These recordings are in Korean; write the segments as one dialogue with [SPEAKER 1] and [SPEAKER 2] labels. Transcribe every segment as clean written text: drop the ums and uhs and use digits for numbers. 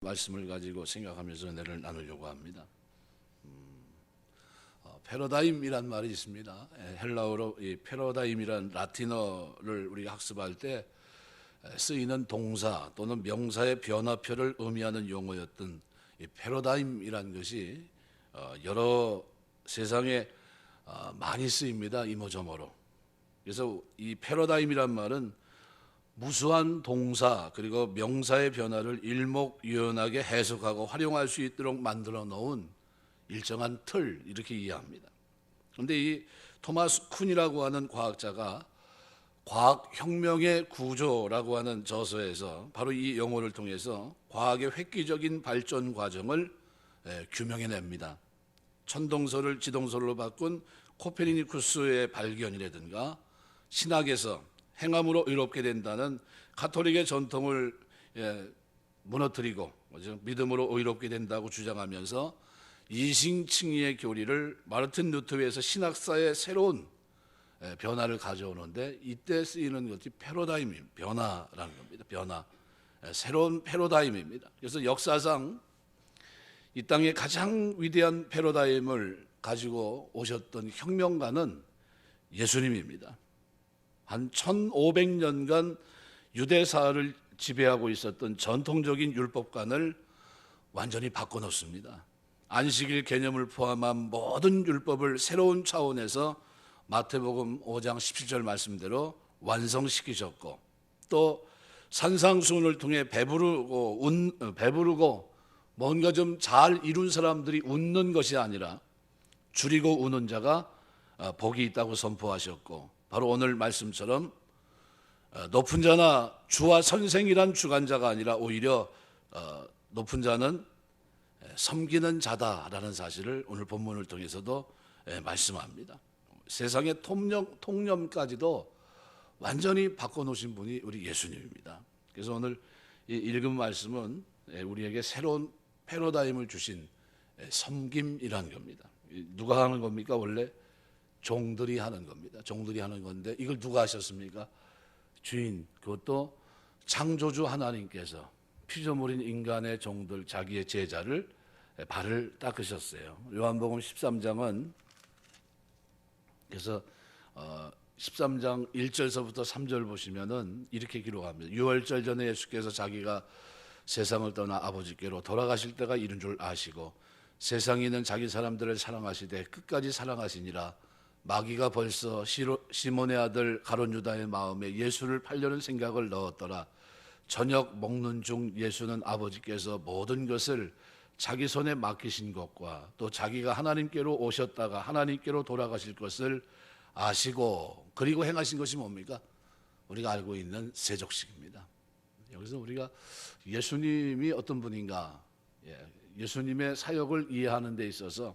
[SPEAKER 1] 말씀을 가지고 생각하면서 은혜를 나누려고 합니다. 패러다임이란 말이 있습니다. 헬라어로 이 패러다임이란 라틴어를 우리가 학습할 때 쓰이는 동사 또는 명사의 변화표를 의미하는 용어였던 이 패러다임이란 것이 여러 세상에 많이 쓰입니다. 이모저모로. 그래서 이 패러다임이란 말은 무수한 동사 그리고 명사의 변화를 일목요연하게 해석하고 활용할 수 있도록 만들어 놓은 일정한 틀, 이렇게 이해합니다. 그런데 이 토마스 쿤이라고 하는 과학자가 과학혁명의 구조라고 하는 저서에서 바로 이 용어를 통해서 과학의 획기적인 발전 과정을 규명해냅니다. 천동설을 지동설로 바꾼 코페르니쿠스의 발견이라든가 신학에서 행함으로 의롭게 된다는 가톨릭의 전통을 무너뜨리고 믿음으로 의롭게 된다고 주장하면서 이신칭의의 교리를 마르틴 루터에서 신학사의 새로운 변화를 가져오는데, 이때 쓰이는 것이 패러다임입니다. 변화라는 겁니다. 변화, 새로운 패러다임입니다. 그래서 역사상 이 땅의 가장 위대한 패러다임을 가지고 오셨던 혁명가는 예수님입니다. 한 1500년간 유대사를 지배하고 있었던 전통적인 율법관을 완전히 바꿔놓습니다. 안식일 개념을 포함한 모든 율법을 새로운 차원에서 마태복음 5장 17절 말씀대로 완성시키셨고, 또 산상수훈을 통해 배부르고 뭔가 좀 잘 이룬 사람들이 웃는 것이 아니라 줄이고 우는 자가 복이 있다고 선포하셨고, 바로 오늘 말씀처럼 높은 자나 주와 선생이란 주관자가 아니라 오히려 높은 자는 섬기는 자다라는 사실을 오늘 본문을 통해서도 말씀합니다. 세상의 통념까지도 완전히 바꿔놓으신 분이 우리 예수님입니다. 그래서 오늘 읽은 말씀은 우리에게 새로운 패러다임을 주신 섬김이라는 겁니다. 누가 하는 겁니까? 원래 종들이 하는 겁니다. 종들이 하는 건데 이걸 누가 하셨습니까? 주인, 그것도 창조주 하나님께서 피조물인 인간의 종들, 자기의 제자를 발을 닦으셨어요. 요한복음 13장은 그래서 13장 1절서부터 3절 보시면은 이렇게 기록합니다. 유월절 전에 예수께서 자기가 세상을 떠나 아버지께로 돌아가실 때가 이른 줄 아시고 세상에 있는 자기 사람들을 사랑하시되 끝까지 사랑하시니라. 마귀가 벌써 시몬의 아들 가룟 유다의 마음에 예수를 팔려는 생각을 넣었더라. 저녁 먹는 중 예수는 아버지께서 모든 것을 자기 손에 맡기신 것과 또 자기가 하나님께로 오셨다가 하나님께로 돌아가실 것을 아시고 그리고 행하신 것이 뭡니까? 우리가 알고 있는 세족식입니다. 여기서 우리가 예수님이 어떤 분인가, 예수님의 사역을 이해하는 데 있어서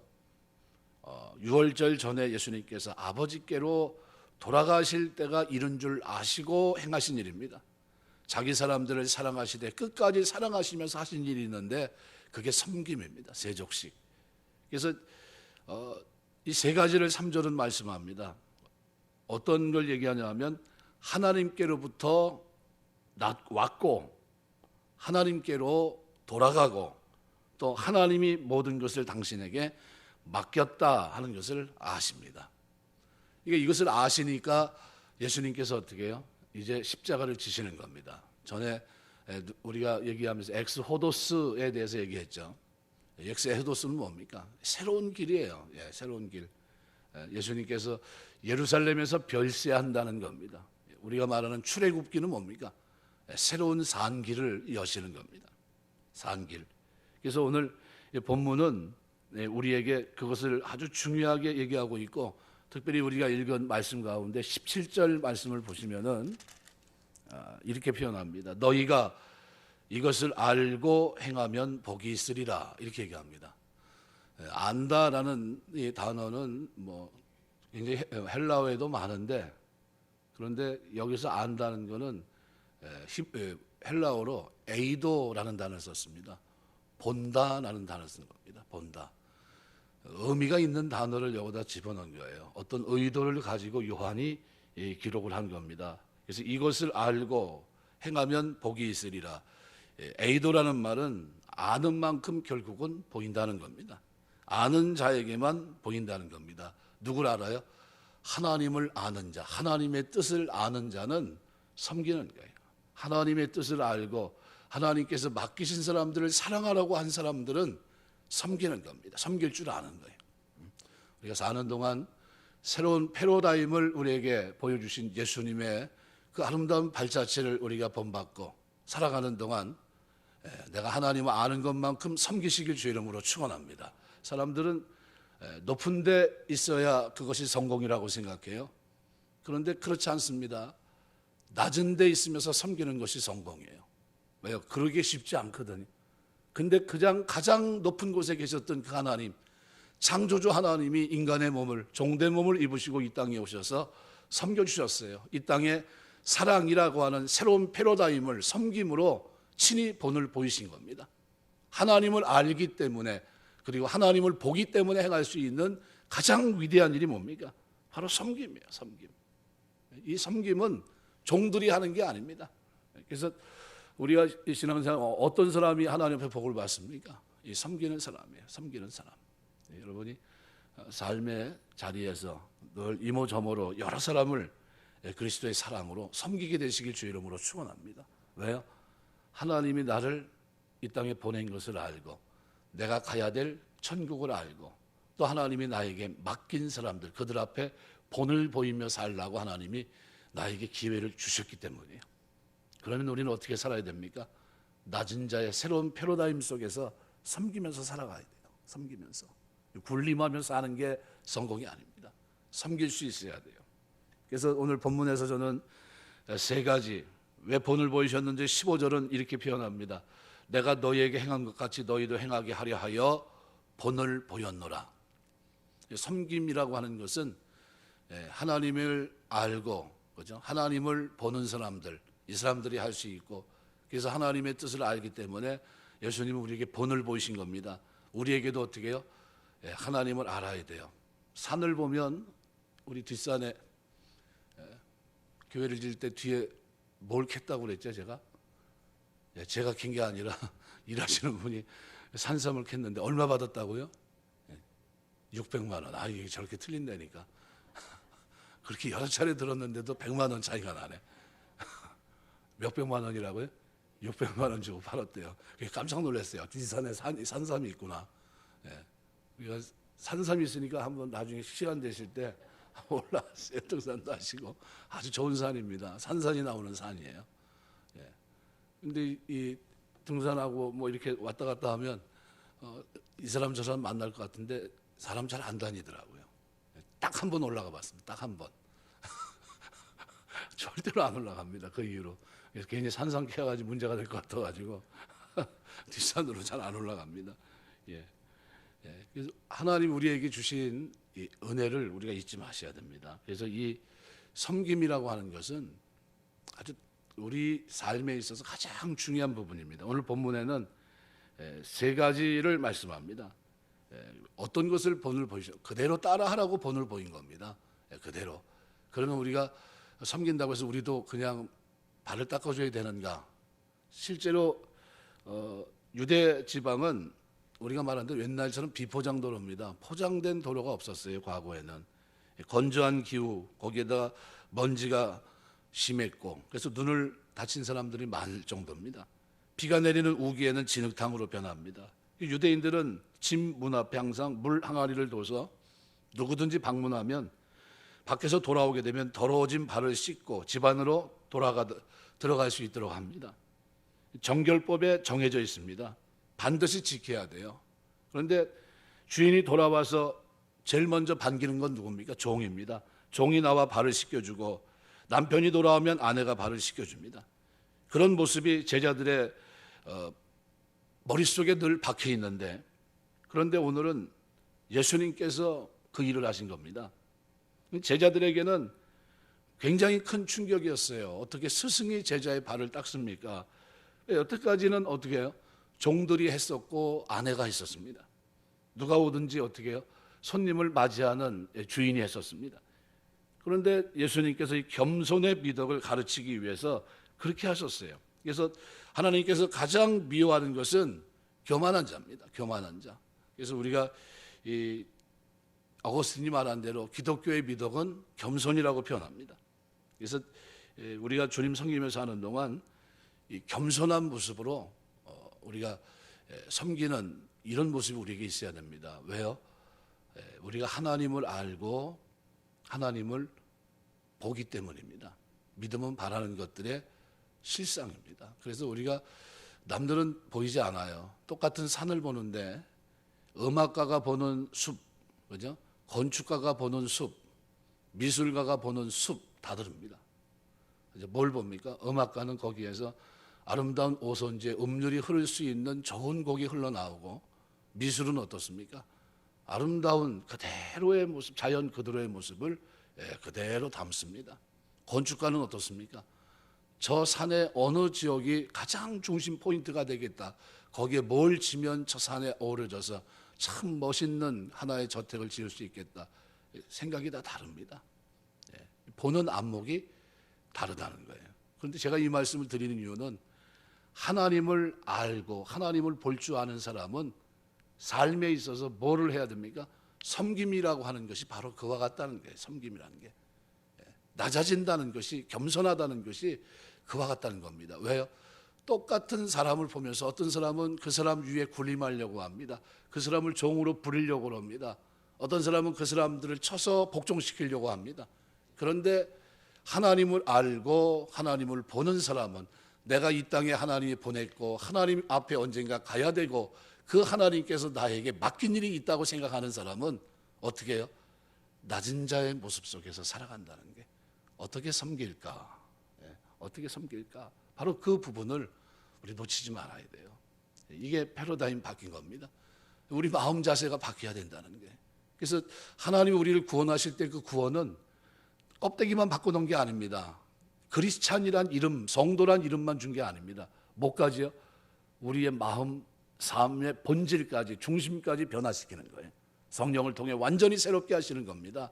[SPEAKER 1] 유월절 전에 예수님께서 아버지께로 돌아가실 때가 이른 줄 아시고 행하신 일입니다. 자기 사람들을 사랑하시되 끝까지 사랑하시면서 하신 일이 있는데 그게 섬김입니다. 세족식. 그래서 이 세 가지를 3절은 말씀합니다. 어떤 걸 얘기하냐면 하나님께로부터 왔고 하나님께로 돌아가고 또 하나님이 모든 것을 당신에게 맡겼다 하는 것을 아십니다. 이것을 아시니까 예수님께서 어떻게 해요? 이제 십자가를 지시는 겁니다. 전에 우리가 얘기하면서 엑스호도스에 대해서 얘기했죠. 엑스호도스는 뭡니까? 새로운 길이에요. 새로운 길. 예수님께서 예루살렘에서 별세한다는 겁니다. 우리가 말하는 출애굽기는 뭡니까? 새로운 산길을 여시는 겁니다. 산길. 그래서 오늘 본문은 우리에게 그것을 아주 중요하게 얘기하고 있고, 특별히 우리가 읽은 말씀 가운데 17절 말씀을 보시면은 이렇게 표현합니다. 너희가 이것을 알고 행하면 복이 있으리라, 이렇게 얘기합니다. 안다라는 이 단어는 굉장히 헬라어에도 많은데, 그런데 여기서 안다는 것은 헬라어로 에이도라는 단어를 썼습니다. 본다라는 단어를 쓴 겁니다. 본다. 의미가 있는 단어를 여기다 집어넣은 거예요. 어떤 의도를 가지고 요한이 기록을 한 겁니다. 그래서 이것을 알고 행하면 복이 있으리라. 에이도라는 말은 아는 만큼 결국은 보인다는 겁니다. 아는 자에게만 보인다는 겁니다. 누굴 알아요? 하나님을 아는 자, 하나님의 뜻을 아는 자는 섬기는 거예요. 하나님의 뜻을 알고 하나님께서 맡기신 사람들을 사랑하라고 한 사람들은 섬기는 겁니다. 섬길 줄 아는 거예요. 우리가 사는 동안 새로운 패러다임을 우리에게 보여주신 예수님의 그 아름다운 발자취를 우리가 본받고 살아가는 동안 내가 하나님을 아는 것만큼 섬기시길 주의 이름으로 축원합니다. 사람들은 높은 데 있어야 그것이 성공이라고 생각해요. 그런데 그렇지 않습니다. 낮은 데 있으면서 섬기는 것이 성공이에요. 왜요? 그러기 쉽지 않거든요. 근데 가장 높은 곳에 계셨던 그 하나님, 창조주 하나님이 인간의 몸을, 종된 몸을 입으시고 이 땅에 오셔서 섬겨주셨어요. 이 땅에 사랑이라고 하는 새로운 패러다임을 섬김으로 친히 본을 보이신 겁니다. 하나님을 알기 때문에, 그리고 하나님을 보기 때문에 행할 수 있는 가장 위대한 일이 뭡니까? 바로 섬김이에요. 섬김. 이 섬김은 종들이 하는 게 아닙니다. 그래서 우리가 이 신앙생활 어떤 사람이 하나님 앞에 복을 받습니까? 이 섬기는 사람이에요. 섬기는 사람. 여러분이 삶의 자리에서 늘 이모저모로 여러 사람을 그리스도의 사랑으로 섬기게 되시길 주의 이름으로 축원합니다. 왜요? 하나님이 나를 이 땅에 보낸 것을 알고 내가 가야 될 천국을 알고 또 하나님이 나에게 맡긴 사람들, 그들 앞에 본을 보이며 살라고 하나님이 나에게 기회를 주셨기 때문이에요. 그러면 우리는 어떻게 살아야 됩니까? 낮은 자의 새로운 패러다임 속에서 섬기면서 살아가야 돼요. 섬기면서. 군림하면서 사는 게 성공이 아닙니다. 섬길 수 있어야 돼요. 그래서 오늘 본문에서 저는 세 가지, 왜 본을 보이셨는지 15절은 이렇게 표현합니다. 내가 너희에게 행한 것 같이 너희도 행하게 하려 하여 본을 보였노라. 섬김이라고 하는 것은 하나님을 알고, 그죠? 하나님을 보는 사람들, 이 사람들이 할 수 있고, 그래서 하나님의 뜻을 알기 때문에 예수님은 우리에게 본을 보이신 겁니다. 우리에게도 어떻게 해요? 하나님을 알아야 돼요. 산을 보면 우리 뒷산에 교회를 지을 때 뒤에 뭘 캤다고 그랬죠, 제가? 제가 캔 게 아니라 일하시는 분이 산삼을 캤는데 얼마 받았다고요? 600만 원. 아, 이게 저렇게 틀린다니까. 그렇게 여러 차례 들었는데도 100만 원 차이가 나네. 몇백만 원이라고요? 600만 원 주고 팔았대요. 깜짝 놀랐어요. 뒷산에 산삼이 있구나. 우리가 산삼이 있으니까 한번 나중에 시간 되실 때 올라왔어요. 등산도 하시고 아주 좋은 산입니다. 산산이 나오는 산이에요. 근데 이 등산하고 뭐 이렇게 왔다 갔다 하면 이 사람 저 사람 만날 것 같은데 사람 잘 안 다니더라고요. 딱 한 번 올라가 봤습니다. 딱 한 번. 절대로 안 올라갑니다. 그 이후로. 그래서 괜히 산삼 캐가지고 문제가 될 것 같아가지고 뒷산으로 잘 안 올라갑니다. 그래서 하나님 우리에게 주신 이 은혜를 우리가 잊지 마셔야 됩니다. 그래서 이 섬김이라고 하는 것은 아주 우리 삶에 있어서 가장 중요한 부분입니다. 오늘 본문에는 세 가지를 말씀합니다. 어떤 것을 본을 보이죠? 그대로 따라하라고 본을 보인 겁니다. 그대로. 그러면 우리가 섬긴다고 해서 우리도 그냥 발을 닦아줘야 되는가? 실제로 유대 지방은 우리가 말한 대로 옛날처럼 비포장 도로입니다. 포장된 도로가 없었어요. 과거에는. 건조한 기후, 거기에다 먼지가 심했고, 그래서 눈을 다친 사람들이 많을 정도입니다. 비가 내리는 우기에는 진흙탕으로 변합니다. 유대인들은 집 문 앞에 항상 물 항아리를 둬서 누구든지 방문하면 밖에서 돌아오게 되면 더러워진 발을 씻고 집 안으로 들어갈 수 있도록 합니다. 정결법에 정해져 있습니다. 반드시 지켜야 돼요. 그런데 주인이 돌아와서 제일 먼저 반기는 건 누굽니까? 종입니다. 종이 나와 발을 씻겨주고 남편이 돌아오면 아내가 발을 씻겨줍니다. 그런 모습이 제자들의 머릿속에 늘 박혀 있는데, 그런데 오늘은 예수님께서 그 일을 하신 겁니다. 제자들에게는 굉장히 큰 충격이었어요. 어떻게 스승이 제자의 발을 닦습니까? 여태까지는 어떻게 해요? 종들이 했었고 아내가 했었습니다. 누가 오든지 어떻게 해요? 손님을 맞이하는 주인이 했었습니다. 그런데 예수님께서 이 겸손의 미덕을 가르치기 위해서 그렇게 하셨어요. 그래서 하나님께서 가장 미워하는 것은 교만한 자입니다. 교만한 자. 그래서 우리가 이 어거스틴이 말한 대로 기독교의 미덕은 겸손이라고 표현합니다. 그래서 우리가 주님 섬기면서 하는 동안 이 겸손한 모습으로 우리가 섬기는 이런 모습이 우리에게 있어야 됩니다. 왜요? 우리가 하나님을 알고 하나님을 보기 때문입니다. 믿음은 바라는 것들의 실상입니다. 그래서 우리가 남들은 보이지 않아요. 똑같은 산을 보는데 음악가가 보는 숲, 그죠? 건축가가 보는 숲, 미술가가 보는 숲 다 다릅니다. 이제 뭘 봅니까? 음악가는 거기에서 아름다운 오선지에 음률이 흐를 수 있는 좋은 곡이 흘러나오고, 미술은 어떻습니까? 아름다운 그대로의 모습, 자연 그대로의 모습을 그대로 담습니다. 건축가는 어떻습니까? 저 산의 어느 지역이 가장 중심 포인트가 되겠다, 거기에 뭘 지면 저 산에 어우러져서 참 멋있는 하나의 저택을 지을 수 있겠다, 생각이 다 다릅니다. 보는 안목이 다르다는 거예요. 그런데 제가 이 말씀을 드리는 이유는 하나님을 알고 하나님을 볼 줄 아는 사람은 삶에 있어서 뭐를 해야 됩니까? 섬김이라고 하는 것이 바로 그와 같다는 거예요. 섬김이라는 게 낮아진다는 것이, 겸손하다는 것이 그와 같다는 겁니다. 왜요? 똑같은 사람을 보면서 어떤 사람은 그 사람 위에 군림하려고 합니다. 그 사람을 종으로 부리려고 합니다. 어떤 사람은 그 사람들을 쳐서 복종시키려고 합니다. 그런데 하나님을 알고 하나님을 보는 사람은 내가 이 땅에 하나님이 보냈고 하나님 앞에 언젠가 가야 되고 그 하나님께서 나에게 맡긴 일이 있다고 생각하는 사람은 어떻게 해요? 낮은 자의 모습 속에서 살아간다는 게, 어떻게 섬길까? 어떻게 섬길까? 바로 그 부분을 우리 놓치지 말아야 돼요. 이게 패러다임 바뀐 겁니다. 우리 마음 자세가 바뀌어야 된다는 게. 그래서 하나님이 우리를 구원하실 때 그 구원은 껍데기만 바꿔놓은 게 아닙니다. 그리스찬이란 이름, 성도란 이름만 준 게 아닙니다. 뭐까지요? 우리의 마음, 삶의 본질까지, 중심까지 변화시키는 거예요. 성령을 통해 완전히 새롭게 하시는 겁니다.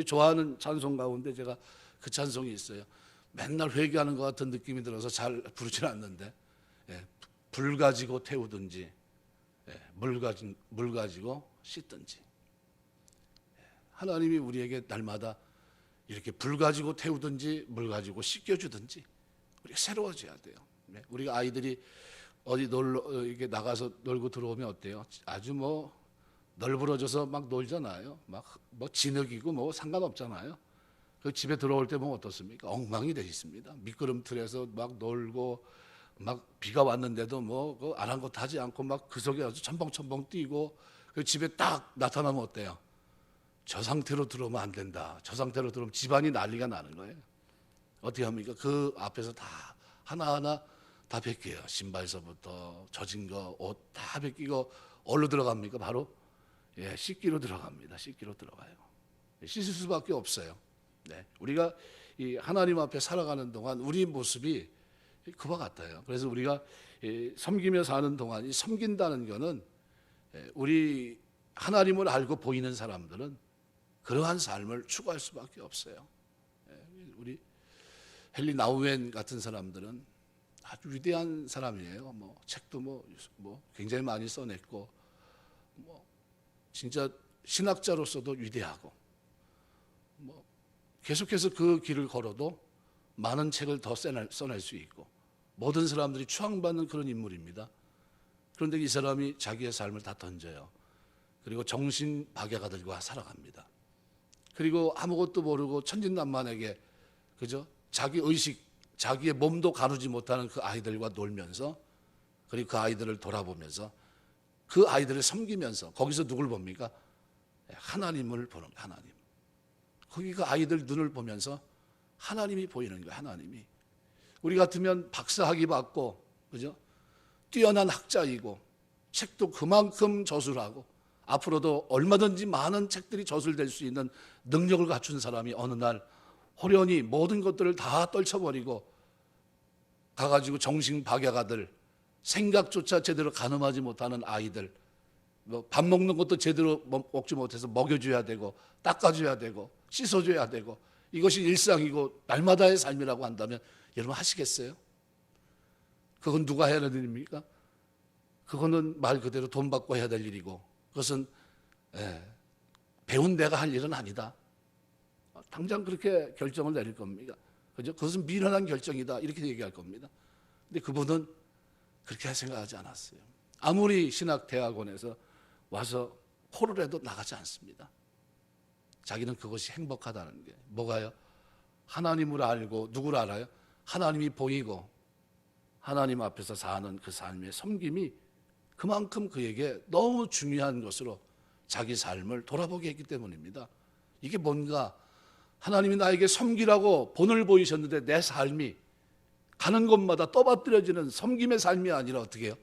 [SPEAKER 1] 좋아하는 찬송 가운데 제가 그 찬송이 있어요. 맨날 회개하는 것 같은 느낌이 들어서 잘 부르지는 않는데, 불 가지고 태우든지 물 가지고 씻든지, 하나님이 우리에게 날마다 이렇게 불 가지고 태우든지 물 가지고 씻겨주든지 우리가 새로워져야 돼요. 우리가 아이들이 어디 이렇게 나가서 놀고 들어오면 어때요? 아주 뭐 널브러져서 막 놀잖아요. 막 뭐 진흙이고 뭐 상관없잖아요. 그 집에 들어올 때 보면 어떻습니까? 엉망이 돼 있습니다. 미끄럼틀에서 막 놀고, 막 비가 왔는데도 뭐 아랑곳하지 않고 막 그 속에 아주 첨벙첨벙 뛰고, 그 집에 딱 나타나면 어때요? 저 상태로 들어오면 안 된다. 저 상태로 들어오면 집안이 난리가 나는 거예요. 어떻게 합니까? 그 앞에서 다 하나하나 다 벗겨요. 신발서부터 젖은 거, 옷 다 벗기고 어디로 들어갑니까? 바로 씻기로 들어갑니다. 씻기로 들어가요. 씻을 수밖에 없어요. 우리가 이 하나님 앞에 살아가는 동안 우리 모습이 그와 같아요. 그래서 우리가 섬기며 사는 동안, 이 섬긴다는 거는 우리 하나님을 알고 보이는 사람들은 그러한 삶을 추구할 수밖에 없어요. 우리 헨리 나우엔 같은 사람들은 아주 위대한 사람이에요. 뭐 책도 뭐 굉장히 많이 써냈고, 뭐 진짜 신학자로서도 위대하고, 뭐 계속해서 그 길을 걸어도 많은 책을 더 써낼 수 있고, 모든 사람들이 추앙받는 그런 인물입니다. 그런데 이 사람이 자기의 삶을 다 던져요. 그리고 정신박약아들과 살아갑니다. 그리고 아무것도 모르고 천진난만하게, 그죠? 자기 의식, 자기의 몸도 가누지 못하는 그 아이들과 놀면서, 그리고 그 아이들을 돌아보면서, 그 아이들을 섬기면서, 거기서 누굴 봅니까? 하나님을 보는 거예요. 하나님. 거기 그 아이들 눈을 보면서 하나님이 보이는 거예요. 하나님이. 우리 같으면 박사학위 받고, 그죠? 뛰어난 학자이고, 책도 그만큼 저술하고, 앞으로도 얼마든지 많은 책들이 저술될 수 있는 능력을 갖춘 사람이 어느 날 호련히 모든 것들을 다 떨쳐버리고 가가지고 정신박약아들, 생각조차 제대로 가늠하지 못하는 아이들, 뭐 밥 먹는 것도 제대로 먹지 못해서 먹여줘야 되고, 닦아줘야 되고, 씻어줘야 되고, 이것이 일상이고 날마다의 삶이라고 한다면 여러분 하시겠어요? 그건 누가 해야 되는 일입니까? 그거는 말 그대로 돈 받고 해야 될 일이고, 그것은 배운 내가 할 일은 아니다. 당장 그렇게 결정을 내릴 겁니다. 그죠? 그것은 미련한 결정이다, 이렇게 얘기할 겁니다. 근데 그분은 그렇게 생각하지 않았어요. 아무리 신학대학원에서 와서 호를 해도 나가지 않습니다. 자기는 그것이 행복하다는 게. 뭐가요? 하나님을 알고, 누구를 알아요? 하나님이 보이고 하나님 앞에서 사는 그 삶의 섬김이 그만큼 그에게 너무 중요한 것으로 자기 삶을 돌아보게 했기 때문입니다. 이게 뭔가 하나님이 나에게 섬기라고 본을 보이셨는데 내 삶이 가는 곳마다 떠받들여지는 섬김의 삶이 아니라 어떻게 해요?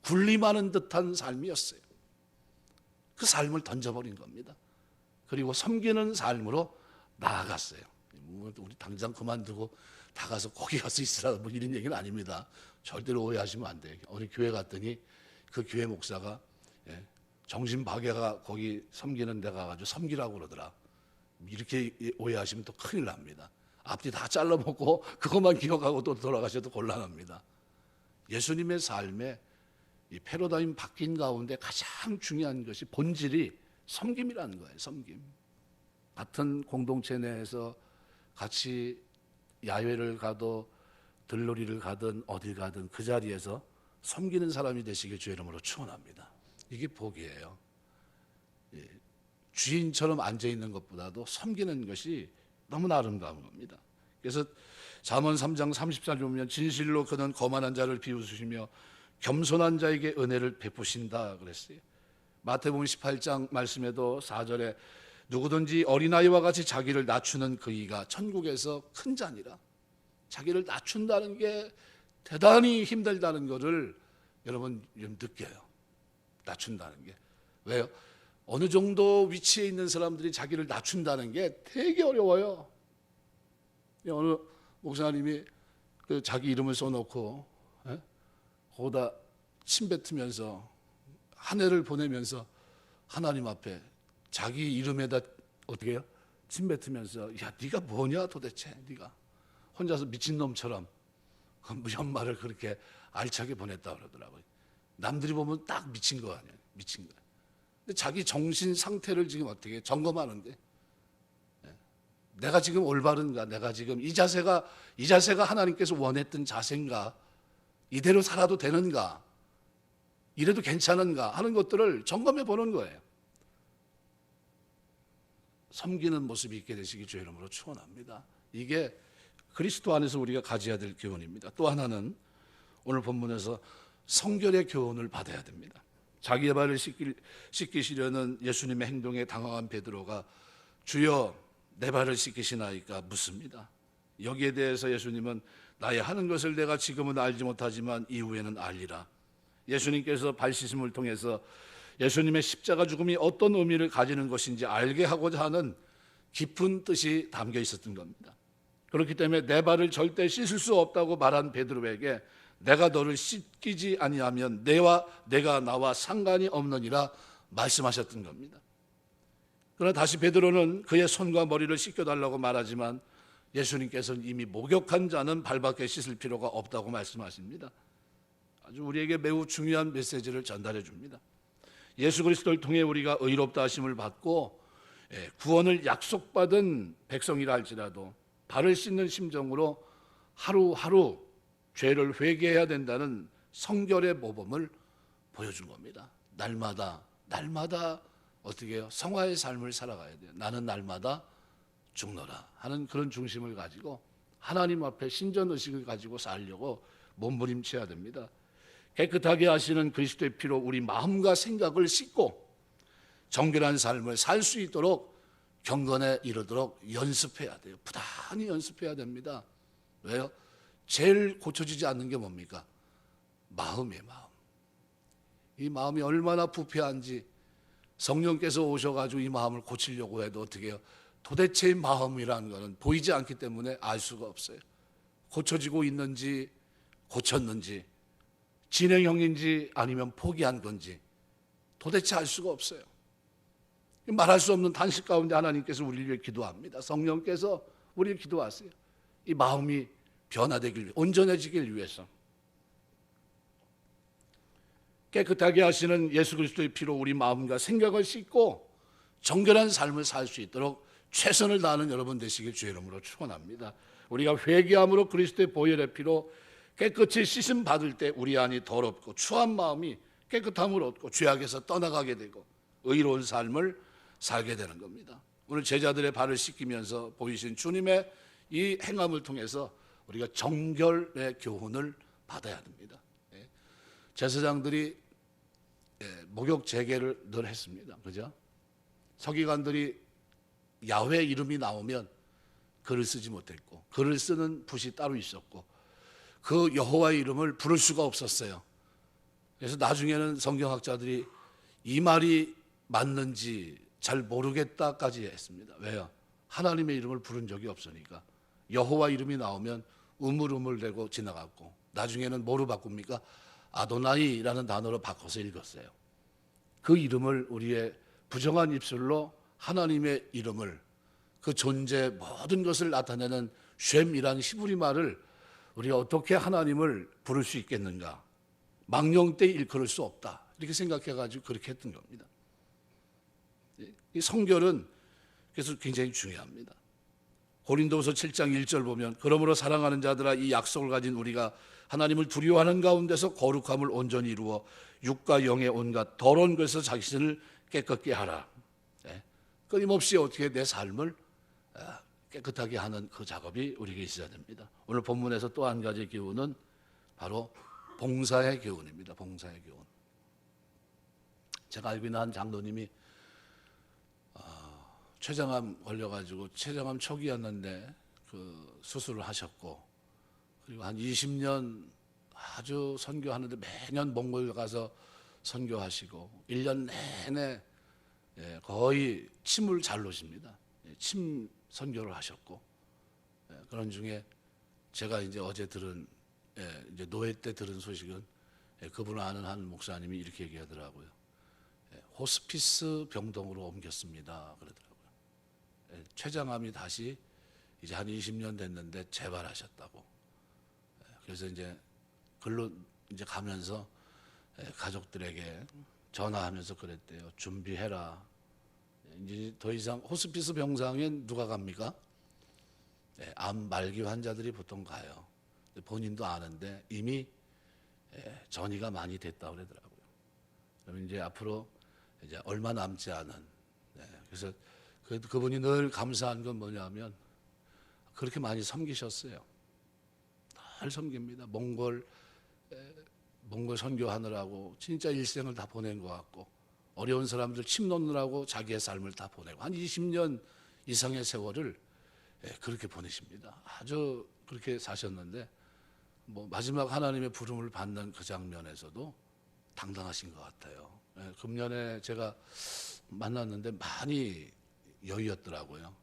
[SPEAKER 1] 군림하는 듯한 삶이었어요. 그 삶을 던져버린 겁니다. 그리고 섬기는 삶으로 나아갔어요. 우리 당장 그만두고 다 가서 거기 가서 있으라, 뭐 이런 얘기는 아닙니다. 절대로 오해하시면 안 돼요. 어느 교회 갔더니 그 교회 목사가 정신박애가 거기 섬기는 데 가가지고 섬기라고 그러더라. 이렇게 오해하시면 또 큰일 납니다. 앞뒤 다 잘라먹고 그것만 기억하고 또 돌아가셔도 곤란합니다. 예수님의 삶에 이 패러다임 바뀐 가운데 가장 중요한 것이 본질이 섬김이라는 거예요. 섬김. 같은 공동체 내에서 같이 야외를 가도 들놀이를 가든 어딜 가든 그 자리에서 섬기는 사람이 되시길 주의 이름으로 축원합니다. 이게 복이에요. 주인처럼 앉아있는 것보다도 섬기는 것이 너무나 아름다운 겁니다. 그래서 잠언 3장 34절 보면 진실로 그는 거만한 자를 비웃으시며 겸손한 자에게 은혜를 베푸신다 그랬어요. 마태복음 18장 말씀에도 4절에 누구든지 어린아이와 같이 자기를 낮추는 그이가 천국에서 큰 자니라. 자기를 낮춘다는 게 대단히 힘들다는 것을 여러분 좀 느껴요. 낮춘다는 게. 왜요? 어느 정도 위치에 있는 사람들이 자기를 낮춘다는 게 되게 어려워요. 어느 목사님이 그 자기 이름을 써놓고 거기다 침 뱉으면서 한 해를 보내면서 하나님 앞에 자기 이름에다 어떻게 해요? 침 뱉으면서 야 네가 뭐냐 도대체, 네가 혼자서 미친놈처럼 그 연말을 그렇게 알차게 보냈다 그러더라고요. 남들이 보면 딱 미친 거 아니에요. 미친 거. 근데 자기 정신 상태를 지금 어떻게 점검하는데 내가 지금 올바른가, 내가 지금 이 자세가 하나님께서 원했던 자세인가, 이대로 살아도 되는가, 이래도 괜찮은가 하는 것들을 점검해 보는 거예요. 섬기는 모습이 있게 되시기 주의 이름으로 축원합니다. 이게 그리스도 안에서 우리가 가져야 될 교훈입니다. 또 하나는 오늘 본문에서 성결의 교훈을 받아야 됩니다. 자기의 발을 씻기시려는 예수님의 행동에 당황한 베드로가 주여 내 발을 씻기시나이까 묻습니다. 여기에 대해서 예수님은 나의 하는 것을 내가 지금은 알지 못하지만 이후에는 알리라. 예수님께서 발 씻음을 통해서 예수님의 십자가 죽음이 어떤 의미를 가지는 것인지 알게 하고자 하는 깊은 뜻이 담겨 있었던 겁니다. 그렇기 때문에 내 발을 절대 씻을 수 없다고 말한 베드로에게 내가 너를 씻기지 아니하면 내가 나와 상관이 없느니라 말씀하셨던 겁니다. 그러나 다시 베드로는 그의 손과 머리를 씻겨달라고 말하지만 예수님께서는 이미 목욕한 자는 발밖에 씻을 필요가 없다고 말씀하십니다. 아주 우리에게 매우 중요한 메시지를 전달해 줍니다. 예수 그리스도를 통해 우리가 의롭다 하심을 받고 구원을 약속받은 백성이라 할지라도 발을 씻는 심정으로 하루하루 죄를 회개해야 된다는 성결의 모범을 보여준 겁니다. 날마다 어떻게 해요? 성화의 삶을 살아가야 돼요. 나는 날마다 죽노라 하는 그런 중심을 가지고 하나님 앞에 신전의식을 가지고 살려고 몸부림쳐야 됩니다. 깨끗하게 하시는 그리스도의 피로 우리 마음과 생각을 씻고 정결한 삶을 살 수 있도록 경건에 이르도록 연습해야 돼요. 부단히 연습해야 됩니다. 왜요? 제일 고쳐지지 않는 게 뭡니까? 마음이에요. 마음. 이 마음이 얼마나 부패한지 성령께서 오셔가지고 이 마음을 고치려고 해도 어떻게 해요? 도대체 마음이라는 것은 보이지 않기 때문에 알 수가 없어요. 고쳐지고 있는지 고쳤는지 진행형인지 아니면 포기한 건지 도대체 알 수가 없어요. 말할 수 없는 단식 가운데 하나님께서 우리를 위해 기도합니다. 성령께서 우리를 기도하세요. 이 마음이 변화되길 위해, 온전해지길 위해서. 깨끗하게 하시는 예수 그리스도의 피로 우리 마음과 생각을 씻고 정결한 삶을 살 수 있도록 최선을 다하는 여러분 되시길 주의 이름으로 축원합니다. 우리가 회개함으로 그리스도의 보혈의 피로 깨끗이 씻음 받을 때 우리 안이 더럽고 추한 마음이 깨끗함을 얻고 죄악에서 떠나가게 되고 의로운 삶을 살게 되는 겁니다. 오늘 제자들의 발을 씻기면서 보이신 주님의 이 행함을 통해서 우리가 정결의 교훈을 받아야 됩니다. 제사장들이 목욕 재개를 늘 했습니다. 그죠? 서기관들이 야훼 이름이 나오면 글을 쓰지 못했고 글을 쓰는 붓이 따로 있었고 그 여호와의 이름을 부를 수가 없었어요. 그래서 나중에는 성경학자들이 이 말이 맞는지 잘 모르겠다까지 했습니다. 왜요? 하나님의 이름을 부른 적이 없으니까. 여호와 이름이 나오면 우물우물대고 지나갔고 나중에는 뭐로 바꿉니까? 아도나이라는 단어로 바꿔서 읽었어요. 그 이름을 우리의 부정한 입술로 하나님의 이름을 그 존재 모든 것을 나타내는 쉔이라는 히브리 말을 우리가 어떻게 하나님을 부를 수 있겠는가? 망령 때 일컬을 수 없다. 이렇게 생각해가지고 그렇게 했던 겁니다. 이 성결은 그래서 굉장히 중요합니다. 고린도후서 7장 1절 보면 그러므로 사랑하는 자들아 이 약속을 가진 우리가 하나님을 두려워하는 가운데서 거룩함을 온전히 이루어 육과 영의 온갖 더러운 것에서 자신을 깨끗게 하라. 끊임없이 어떻게 내 삶을 깨끗하게 하는 그 작업이 우리에게 있어야 됩니다. 오늘 본문에서 또 한 가지 교훈은 바로 봉사의 교훈입니다. 봉사의 교훈. 제가 알고 있는 한 장로님이 췌장암 걸려가지고 췌장암 초기였는데 그 수술을 하셨고 그리고 한 20년 아주 선교하는데 매년 몽골 가서 선교하시고 1년 내내 거의 침을 잘 놓으십니다. 침 선교를 하셨고 그런 중에 제가 이제 어제 들은 이제 노회 때 들은 소식은 그분을 아는 한 목사님이 이렇게 얘기하더라고요. 호스피스 병동으로 옮겼습니다. 그러더라고요. 췌장암이 다시 이제 한 20년 됐는데 재발하셨다고. 그래서 이제 글로 이제 가면서 가족들에게 전화하면서 그랬대요. 준비해라. 이제 더 이상 호스피스 병상엔 누가 갑니까? 암 말기 환자들이 보통 가요. 본인도 아는데 이미 전이가 많이 됐다고 그러더라고요. 그러면 이제 앞으로 이제 얼마 남지 않은. 그래서 그분이 늘 감사한 건 뭐냐면 그렇게 많이 섬기셨어요. 늘 섬깁니다. 몽골 선교하느라고 진짜 일생을 다 보낸 것 같고 어려운 사람들 침 놓느라고 자기의 삶을 다 보내고 한 20년 이상의 세월을 그렇게 보내십니다. 아주 그렇게 사셨는데 뭐 마지막 하나님의 부름을 받는 그 장면에서도 당당하신 것 같아요. 금년에 제가 만났는데 많이 여의었더라고요.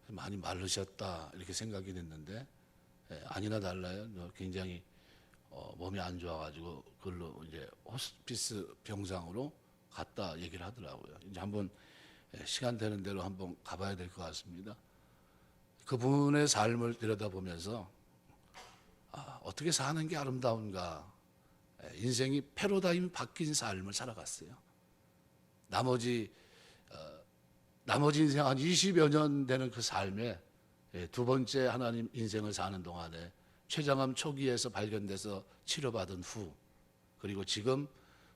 [SPEAKER 1] 많이 마르셨다 이렇게 생각이 됐는데 아니나 달라요. 굉장히 몸이 안 좋아가지고 그걸로 이제 호스피스 병상으로 갔다 얘기를 하더라고요. 이제 한번 시간 되는 대로 한번 가봐야 될 것 같습니다. 그분의 삶을 들여다보면서 어떻게 사는 게 아름다운가. 인생이 패러다임이 바뀐 삶을 살아갔어요. 나머지 인생 한 20여 년 되는 그 삶에 두 번째 하나님 인생을 사는 동안에 췌장암 초기에서 발견돼서 치료받은 후 그리고 지금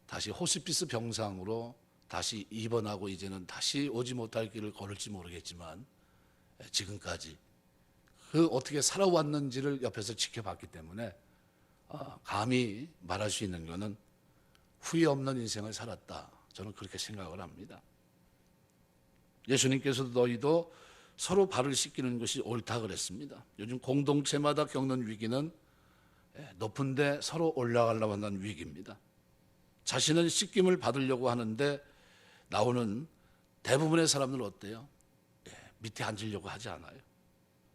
[SPEAKER 1] 다시 호스피스 병상으로 다시 입원하고 이제는 다시 오지 못할 길을 걸을지 모르겠지만 지금까지 그 어떻게 살아왔는지를 옆에서 지켜봤기 때문에 감히 말할 수 있는 것은 후회 없는 인생을 살았다. 저는 그렇게 생각을 합니다. 예수님께서도 너희도 서로 발을 씻기는 것이 옳다 그랬습니다. 요즘 공동체마다 겪는 위기는 높은 데 서로 올라가려고 하는 위기입니다. 자신은 씻김을 받으려고 하는데 나오는 대부분의 사람들은 어때요? 밑에 앉으려고 하지 않아요.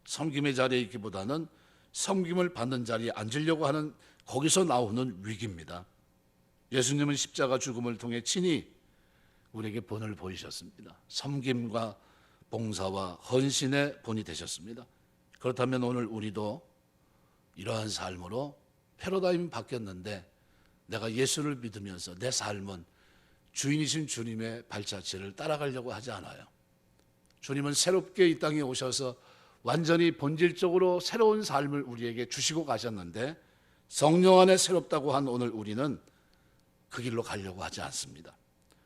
[SPEAKER 1] 섬김의 자리에 있기보다는 섬김을 받는 자리에 앉으려고 하는 거기서 나오는 위기입니다. 예수님은 십자가 죽음을 통해 친히 우리에게 본을 보이셨습니다. 섬김과 봉사와 헌신의 본이 되셨습니다. 그렇다면 오늘 우리도 이러한 삶으로 패러다임이 바뀌었는데 내가 예수를 믿으면서 내 삶은 주인이신 주님의 발자취를 따라가려고 하지 않아요. 주님은 새롭게 이 땅에 오셔서 완전히 본질적으로 새로운 삶을 우리에게 주시고 가셨는데 성령 안에 새롭다고 한 오늘 우리는 그 길로 가려고 하지 않습니다.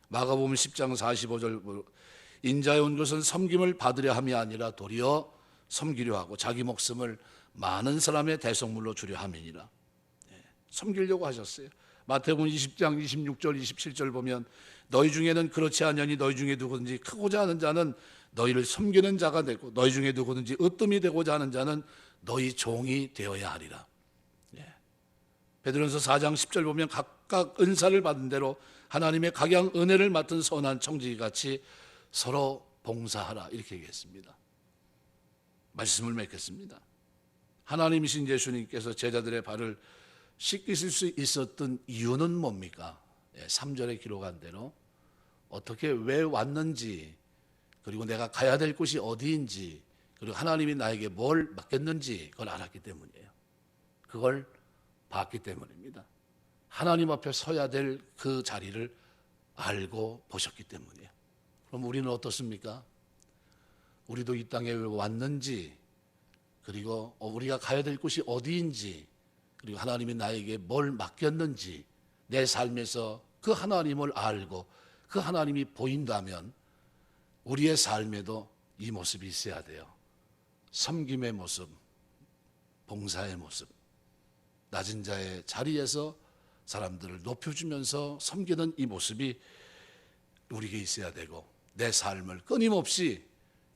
[SPEAKER 1] 마가복음 10장 45절 인자에 온 것은 섬김을 받으려 함이 아니라 도리어 섬기려 하고 자기 목숨을 많은 사람의 대속물로 주려 함이니라. 섬기려고 하셨어요. 마태복음 20장 26절 27절 보면 너희 중에는 그렇지 않으니 너희 중에 누구든지 크고자 하는 자는 너희를 섬기는 자가 되고 너희 중에 누구든지 으뜸이 되고자 하는 자는 너희 종이 되어야 하리라. 베드로전서 4장 10절 보면 각각 은사를 받은 대로 하나님의 각양 은혜를 맡은 선한 청지기같이 서로 봉사하라 이렇게 얘기했습니다. 말씀을 맺겠습니다. 하나님이신 예수님께서 제자들의 발을 씻기실 수 있었던 이유는 뭡니까? 3절에 기록한 대로 어떻게 왜 왔는지 그리고 내가 가야 될 곳이 어디인지 그리고 하나님이 나에게 뭘 맡겼는지 그걸 알았기 때문이에요. 그걸 봤기 때문입니다. 하나님 앞에 서야 될 그 자리를 알고 보셨기 때문이에요. 그럼 우리는 어떻습니까? 우리도 이 땅에 왜 왔는지 그리고 우리가 가야 될 곳이 어디인지 그리고 하나님이 나에게 뭘 맡겼는지 내 삶에서 그 하나님을 알고 그 하나님이 보인다면 우리의 삶에도 이 모습이 있어야 돼요. 섬김의 모습, 봉사의 모습, 낮은 자의 자리에서 사람들을 높여주면서 섬기는 이 모습이 우리에게 있어야 되고 내 삶을 끊임없이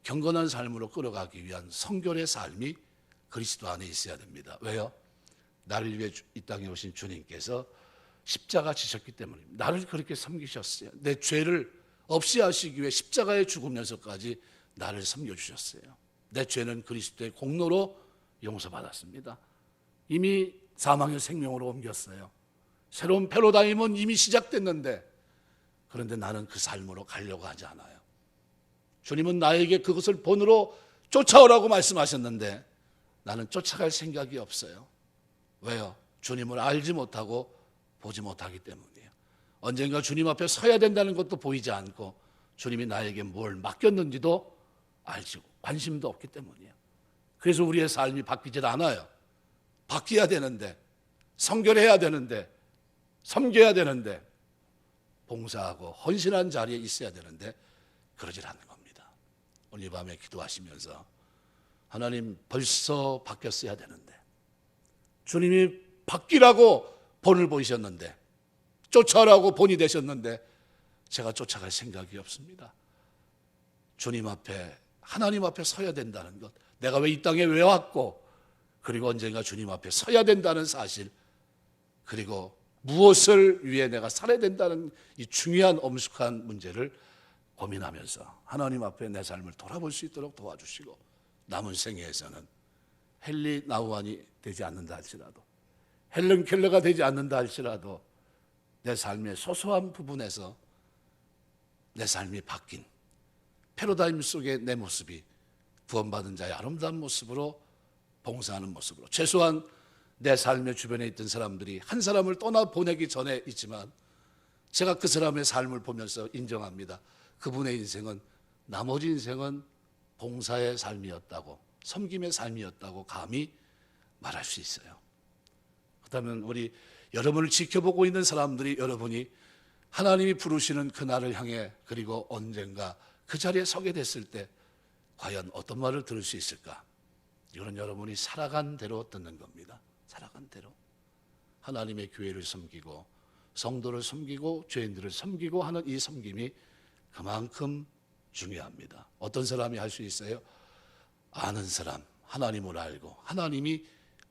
[SPEAKER 1] 경건한 삶으로 끌어가기 위한 성결의 삶이 그리스도 안에 있어야 됩니다. 왜요? 나를 위해 이 땅에 오신 주님께서 십자가 지셨기 때문입니다. 나를 그렇게 섬기셨어요. 내 죄를 없이 하시기 위해 십자가에 죽으면서까지 나를 섬겨주셨어요. 내 죄는 그리스도의 공로로 용서받았습니다. 이미 사망의 생명으로 옮겼어요. 새로운 패러다임은 이미 시작됐는데 그런데 나는 그 삶으로 가려고 하지 않아요. 주님은 나에게 그것을 본으로 쫓아오라고 말씀하셨는데 나는 쫓아갈 생각이 없어요. 왜요? 주님을 알지 못하고 보지 못하기 때문이에요. 언젠가 주님 앞에 서야 된다는 것도 보이지 않고 주님이 나에게 뭘 맡겼는지도 알지 관심도 없기 때문이에요. 그래서 우리의 삶이 바뀌질 않아요. 바뀌어야 되는데 성결해야 되는데 섬겨야 되는데 봉사하고 헌신한 자리에 있어야 되는데 그러질 않는 겁니다. 오늘 이 밤에 기도하시면서 하나님 벌써 바뀌었어야 되는데 주님이 바뀌라고 본을 보이셨는데 쫓아라고 본이 되셨는데 제가 쫓아갈 생각이 없습니다. 주님 앞에 하나님 앞에 서야 된다는 것, 내가 왜 이 땅에 왜 왔고 그리고 언젠가 주님 앞에 서야 된다는 사실, 그리고 무엇을 위해 내가 살아야 된다는 이 중요한 엄숙한 문제를 고민하면서 하나님 앞에 내 삶을 돌아볼 수 있도록 도와주시고 남은 생애에서는 헨리 나우안이 되지 않는다 할지라도 헬런 켈러가 되지 않는다 할지라도 내 삶의 소소한 부분에서 내 삶이 바뀐 패러다임 속의 내 모습이 구원받은 자의 아름다운 모습으로 봉사하는 모습으로 최소한 내 삶의 주변에 있던 사람들이 한 사람을 떠나보내기 전에 있지만 제가 그 사람의 삶을 보면서 인정합니다. 그분의 인생은 나머지 인생은 봉사의 삶이었다고 섬김의 삶이었다고 감히 말할 수 있어요. 그렇다면 우리 여러분을 지켜보고 있는 사람들이 여러분이 하나님이 부르시는 그날을 향해 그리고 언젠가 그 자리에 서게 됐을 때 과연 어떤 말을 들을 수 있을까? 이거는 여러분이 살아간 대로 듣는 겁니다. 살아간 대로 하나님의 교회를 섬기고 성도를 섬기고 죄인들을 섬기고 하는 이 섬김이 그만큼 중요합니다. 어떤 사람이 할 수 있어요? 아는 사람, 하나님을 알고 하나님이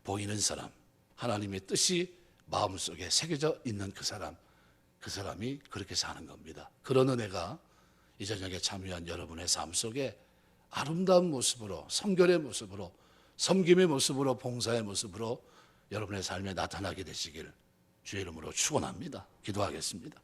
[SPEAKER 1] 보이는 사람, 하나님의 뜻이 마음속에 새겨져 있는 그 사람이 그렇게 사는 겁니다. 그런 은혜가 이 저녁에 참여한 여러분의 삶 속에 아름다운 모습으로, 성결의 모습으로, 섬김의 모습으로, 봉사의 모습으로 여러분의 삶에 나타나게 되시길 주의 이름으로 축원합니다. 기도하겠습니다.